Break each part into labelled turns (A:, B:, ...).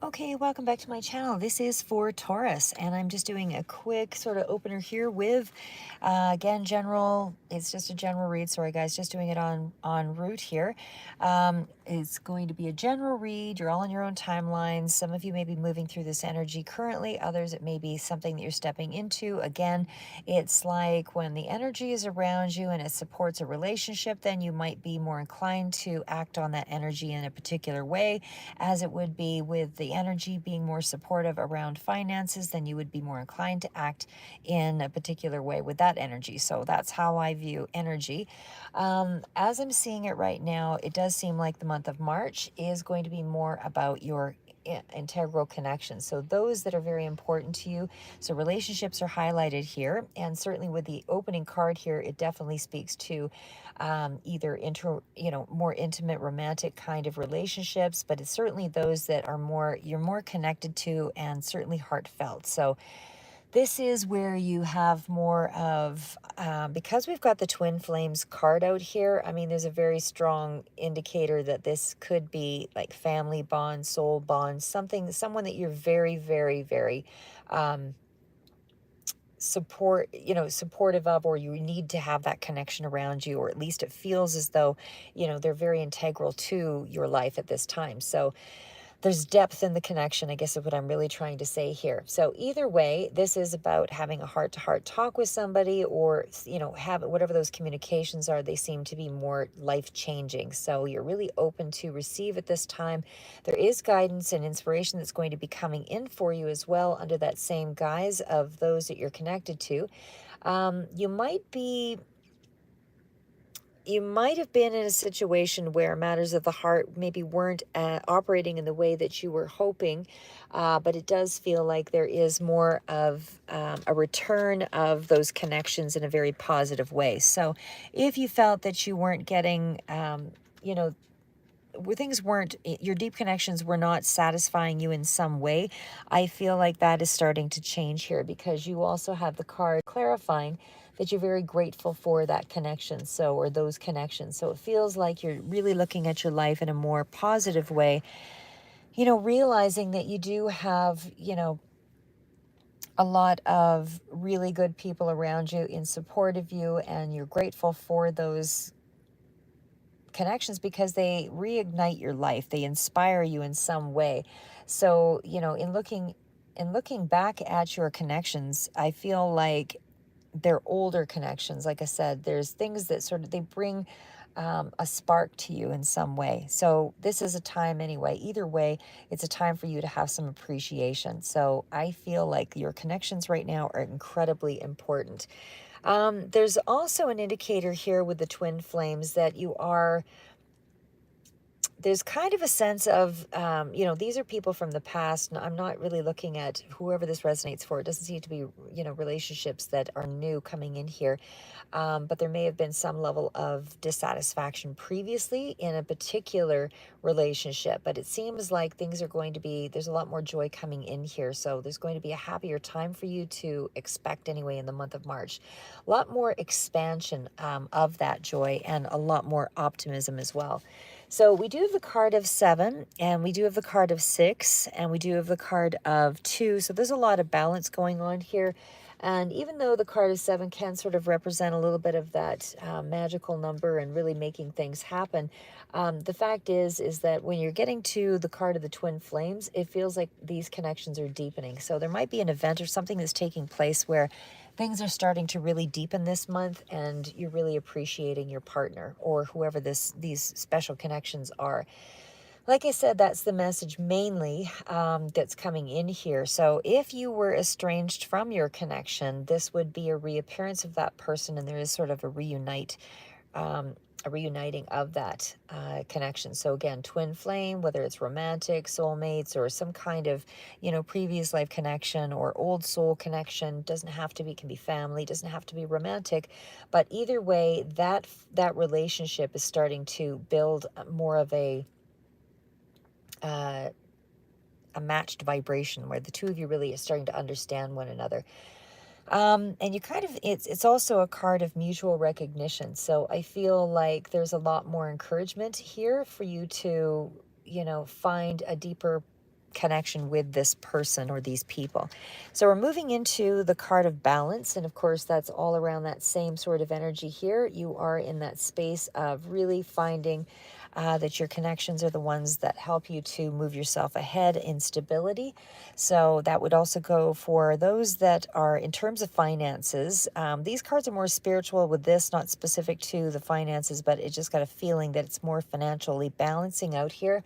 A: Okay, welcome back to my channel. This is for Taurus, and I'm just doing a quick sort of opener here with, again, general. It's just a general read. Sorry, guys, just doing it on route here. It's going to be a general read. You're all on your own timelines. Some of you may be moving through this energy currently. Others, it may be something that you're stepping into. Again, it's like when the energy is around you and it supports a relationship, then you might be more inclined to act on that energy in a particular way, as it would be with the energy being more supportive around finances, then you would be more inclined to act in a particular way with that energy. So that's how I view energy. As I'm seeing it right now, it does seem like the month of March is going to be more about your integral connections. So those that are very important to you. So relationships are highlighted here. And certainly with the opening card here, it definitely speaks to either more intimate romantic kind of relationships, but it's certainly those that are you're more connected to and certainly heartfelt. So this is where you have more of, because we've got the twin flames card out here. I mean, there's a very strong indicator that this could be like family bond, soul bond, someone that you're very, very, very, supportive of, or you need to have that connection around you, or at least it feels as though, they're very integral to your life at this time. So there's depth in the connection, I guess is what I'm really trying to say here. So either way, this is about having a heart-to-heart talk with somebody, or, have whatever those communications are, they seem to be more life-changing. So you're really open to receive at this time. There is guidance and inspiration that's going to be coming in for you as well under that same guise of those that you're connected to. You might have been in a situation where matters of the heart maybe weren't operating in the way that you were hoping, but it does feel like there is more of a return of those connections in a very positive way. So if you felt that you weren't getting, where things weren't, your deep connections were not satisfying you in some way, I feel like that is starting to change here, because you also have the card clarifying that you're very grateful for that connection, or those connections. So it feels like you're really looking at your life in a more positive way, realizing that you do have, a lot of really good people around you in support of you, and you're grateful for those connections because they reignite your life, they inspire you in some way. So in looking back at your connections, I feel like they're older connections. Like I said, there's things that sort of they bring a spark to you in some way. So this is a time anyway, either way, it's a time for you to have some appreciation. So I feel like your connections right now are incredibly important. There's also an indicator here with the twin flames that there's kind of a sense of, these are people from the past. And I'm not really looking at whoever this resonates for. It doesn't seem to be, relationships that are new coming in here. But there may have been some level of dissatisfaction previously in a particular relationship. But it seems like things are going to be, there's a lot more joy coming in here. So there's going to be a happier time for you to expect anyway in the month of March. A lot more expansion of that joy, and a lot more optimism as well. So we do have the card of 7, and we do have the card of 6, and we do have the card of 2. So there's a lot of balance going on here. And even though the card of 7 can sort of represent a little bit of that magical number and really making things happen, the fact is that when you're getting to the card of the twin flames, it feels like these connections are deepening. So there might be an event or something that's taking place where things are starting to really deepen this month, and you're really appreciating your partner or whoever these special connections are. Like I said, that's the message mainly that's coming in here. So if you were estranged from your connection, this would be a reappearance of that person, and there is sort of a reuniting of that connection. So again, twin flame, whether it's romantic, soulmates, or some kind of, previous life connection or old soul connection, doesn't have to be, can be family, doesn't have to be romantic, but either way, that relationship is starting to build more of a matched vibration, where the two of you really are starting to understand one another. And you kind of, it's also a card of mutual recognition. So I feel like there's a lot more encouragement here for you to, find a deeper connection with this person or these people. So we're moving into the card of balance. And of course, that's all around that same sort of energy here. You are in that space of really finding that your connections are the ones that help you to move yourself ahead in stability. So that would also go for those that are in terms of finances. These cards are more spiritual with this, not specific to the finances, but it just got a feeling that it's more financially balancing out here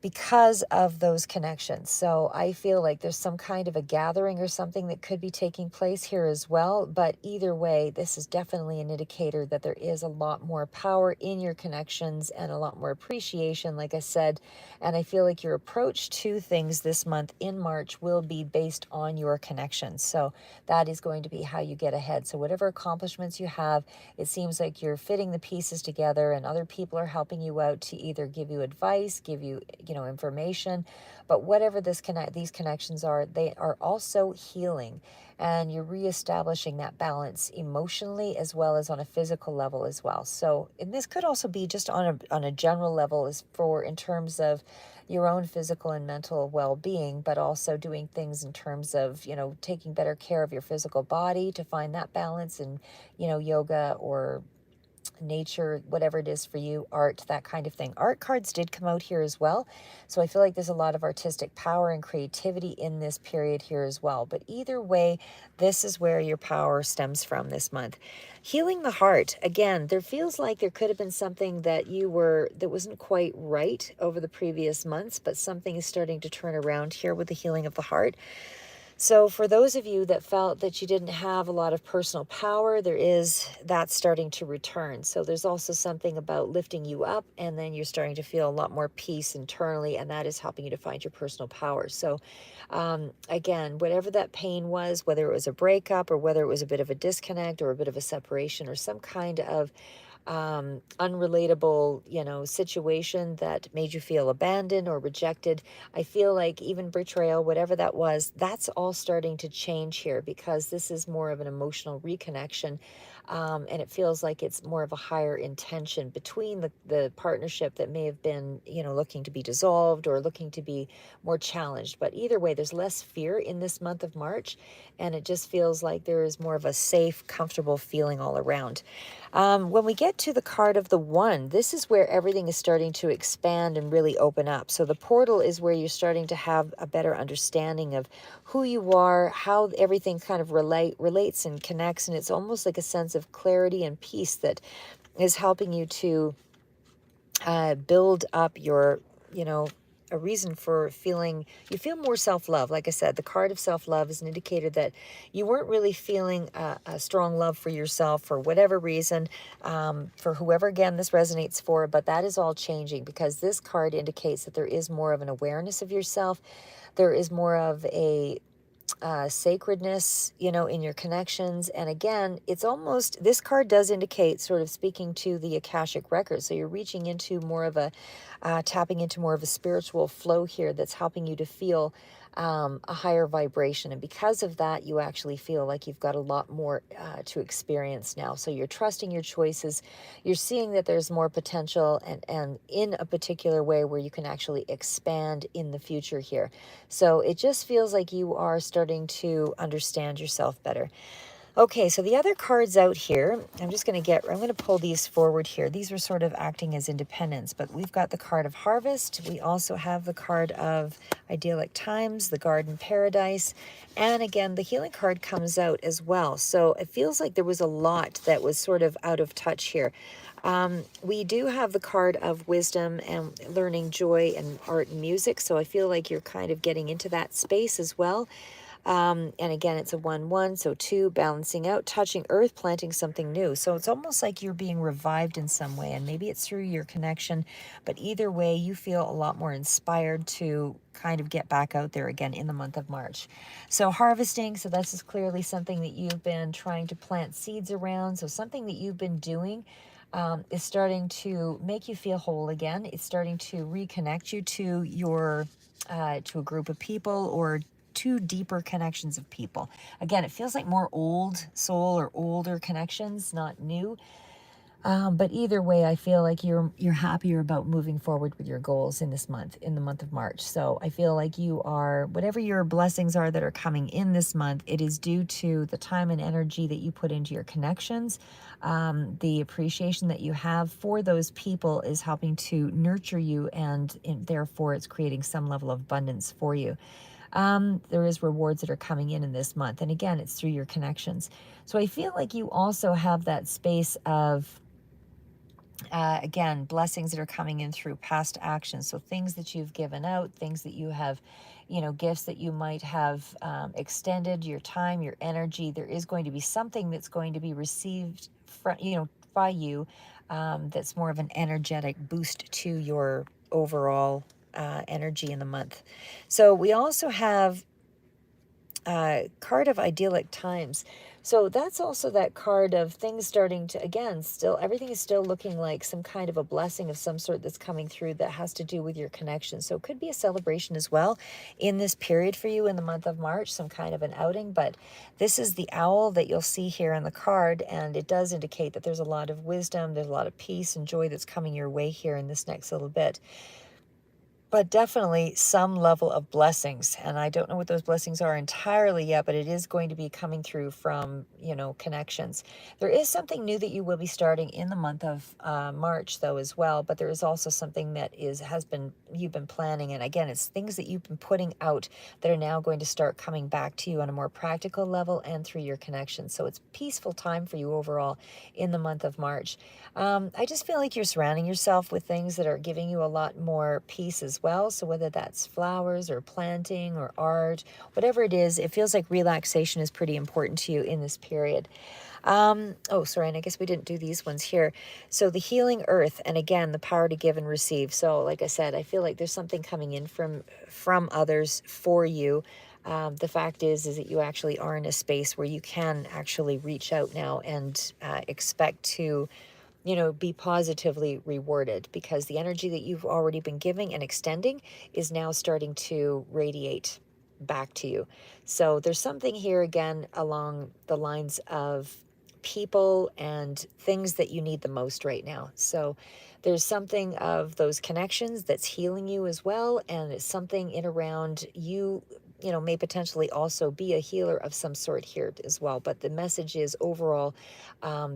A: because of those connections. So I feel like there's some kind of a gathering or something that could be taking place here as well. But either way, this is definitely an indicator that there is a lot more power in your connections and a lot more appreciation, like I said. And I feel like your approach to things this month in March will be based on your connections. So that is going to be how you get ahead. So whatever accomplishments you have, it seems like you're fitting the pieces together and other people are helping you out to either give you advice, give you, information. But whatever these connections are, they are also healing, and you're reestablishing that balance emotionally as well as on a physical level as well. So, and this could also be just on a general level, as for in terms of your own physical and mental well-being, but also doing things in terms of, taking better care of your physical body to find that balance in, yoga or nature, whatever it is for you, art, that kind of thing. Art cards did come out here as well. So I feel like there's a lot of artistic power and creativity in this period here as well. But either way, this is where your power stems from this month. Healing the heart. Again, there feels like there could have been something that that wasn't quite right over the previous months, but something is starting to turn around here with the healing of the heart. So for those of you that felt that you didn't have a lot of personal power, that's starting to return. So there's also something about lifting you up, and then you're starting to feel a lot more peace internally, and that is helping you to find your personal power. So again, whatever that pain was, whether it was a breakup or whether it was a bit of a disconnect or a bit of a separation or some kind of unrelatable, situation that made you feel abandoned or rejected. I feel like even betrayal, whatever that was, that's all starting to change here because this is more of an emotional reconnection. And it feels like it's more of a higher intention between the partnership that may have been, looking to be dissolved or looking to be more challenged. But either way, there's less fear in this month of March, and it just feels like there is more of a safe, comfortable feeling all around. When we get to the card of the One, this is where everything is starting to expand and really open up. So the portal is where you're starting to have a better understanding of who you are, how everything kind of relates and connects. And it's almost like a sense of clarity and peace that is helping you to build up your, a reason for you feel more self-love. Like I said, the card of self-love is an indicator that you weren't really feeling a strong love for yourself for whatever reason, for whoever, again, this resonates for, but that is all changing because this card indicates that there is more of an awareness of yourself. There is more of a sacredness, in your connections. And again, this card does indicate sort of speaking to the Akashic record. So you're reaching into tapping into more of a spiritual flow here that's helping you to feel a higher vibration. And because of that, you actually feel like you've got a lot more to experience now. So you're trusting your choices. You're seeing that there's more potential and in a particular way where you can actually expand in the future here. So it just feels like you are starting to understand yourself better. Okay, so the other cards out here, I'm going to pull these forward here. These are sort of acting as independents, but we've got the card of harvest. We also have the card of idyllic times, the garden paradise, and again, the healing card comes out as well. So it feels like there was a lot that was sort of out of touch here. We do have the card of wisdom and learning joy and art and music. So I feel like you're kind of getting into that space as well. And again, it's a 1-1, so 2, balancing out, touching earth, planting something new. So it's almost like you're being revived in some way, and maybe it's through your connection, but either way, you feel a lot more inspired to kind of get back out there again in the month of March. So harvesting, so this is clearly something that you've been trying to plant seeds around, so something that you've been doing is starting to make you feel whole again. It's starting to reconnect you to to a group of people or to deeper connections of people. Again, it feels like more old soul or older connections, not new. But either way, I feel like you're happier about moving forward with your goals in this month, in the month of March. So I feel like you are, whatever your blessings are that are coming in this month, it is due to the time and energy that you put into your connections. The appreciation that you have for those people is helping to nurture you, and therefore it's creating some level of abundance for you. There is rewards that are coming in this month. And again, it's through your connections. So I feel like you also have that space of, again, blessings that are coming in through past actions. So things that you've given out, things that you have, gifts that you might have extended, your time, your energy. There is going to be something that's going to be received from, by you, that's more of an energetic boost to your overall energy in the month. So we also have card of idyllic times. So that's also that card of things starting to, again, still, everything is still looking like some kind of a blessing of some sort that's coming through that has to do with your connection. So it could be a celebration as well in this period for you in the month of March, some kind of an outing. But this is the owl that you'll see here on the card, and it does indicate that there's a lot of wisdom, there's a lot of peace and joy that's coming your way here in this next little bit. But definitely some level of blessings. And I don't know what those blessings are entirely yet, but it is going to be coming through from, connections. There is something new that you will be starting in the month of March, though, as well. But there is also something that you've been planning. And again, it's things that you've been putting out that are now going to start coming back to you on a more practical level and through your connections. So it's a peaceful time for you overall in the month of March. I just feel like you're surrounding yourself with things that are giving you a lot more peace as well. So whether that's flowers or planting or art, whatever it is, it feels like relaxation is pretty important to you in this period. Oh, sorry, and I guess we didn't do these ones here. So the healing earth, and again, the power to give and receive. So like I said, I feel like there's something coming in from others for you. The fact is that you actually are in a space where you can actually reach out now and expect to be positively rewarded, because the energy that you've already been giving and extending is now starting to radiate back to you. So there's something here again along the lines of people and things that you need the most right now. So there's something of those connections that's healing you as well, and it's something in around you, may potentially also be a healer of some sort here as well. But the message is overall,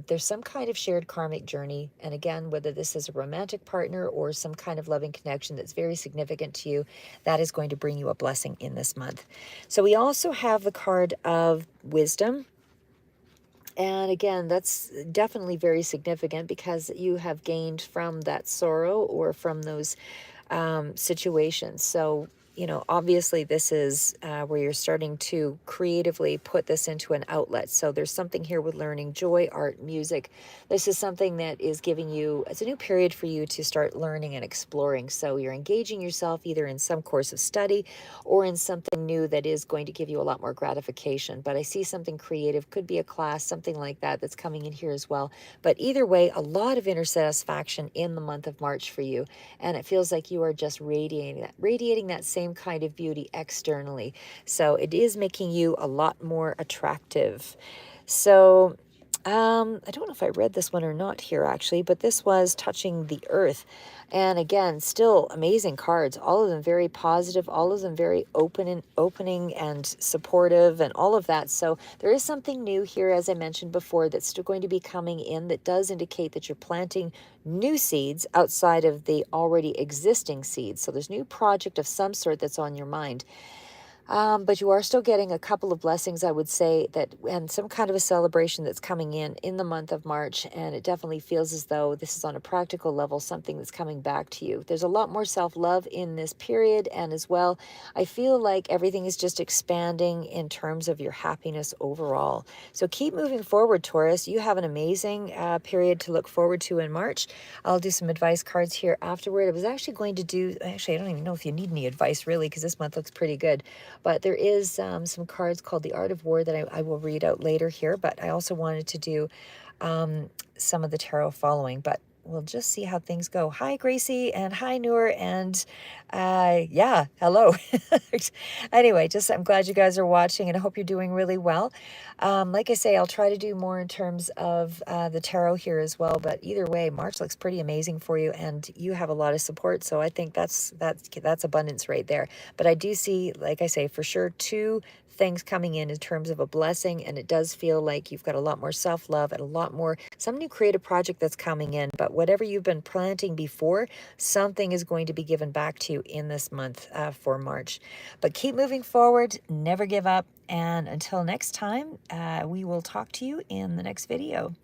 A: there's some kind of shared karmic journey. And again, whether this is a romantic partner or some kind of loving connection that's very significant to you, that is going to bring you a blessing in this month. So we also have the card of wisdom. And again, that's definitely very significant because you have gained from that sorrow or from those situations. So, obviously this is where you're starting to creatively put this into an outlet. So there's something here with learning joy, art, music. This is something that is giving you, it's a new period for you to start learning and exploring. So you're engaging yourself either in some course of study or in something new that is going to give you a lot more gratification. But I see something creative, could be a class, something like that that's coming in here as well. But either way, a lot of inner satisfaction in the month of March for you. And it feels like you are just radiating that same kind of beauty externally. So it is making you a lot more attractive. So I don't know if I read this one or not here actually, but this was touching the earth. And again, still amazing cards, all of them very positive, all of them very opening and supportive and all of that. So there is something new here, as I mentioned before, that's still going to be coming in that does indicate that you're planting new seeds outside of the already existing seeds. So there's a new project of some sort that's on your mind. But you are still getting a couple of blessings, I would say, and some kind of a celebration that's coming in the month of March. And it definitely feels as though this is on a practical level, something that's coming back to you. There's a lot more self-love in this period. And as well, I feel like everything is just expanding in terms of your happiness overall. So keep moving forward, Taurus. You have an amazing period to look forward to in March. I'll do some advice cards here afterward. I was actually going to I don't even know if you need any advice really, because this month looks pretty good. But there is some cards called the Art of War that I will read out later here. But I also wanted to do some of the tarot following. But we'll just see how things go. Hi, Gracie, and hi, Noor, and yeah, hello. Anyway, just I'm glad you guys are watching, and I hope you're doing really well. Like I say, I'll try to do more in terms of the tarot here as well. But either way, March looks pretty amazing for you, and you have a lot of support. So I think that's abundance right there. But I do see, like I say, for sure, two things coming in terms of a blessing, and it does feel like you've got a lot more self-love and a lot more some new creative project that's coming in. But whatever you've been planting before, something is going to be given back to you in this month for March. But keep moving forward, never give up, and until next time, we will talk to you in the next video.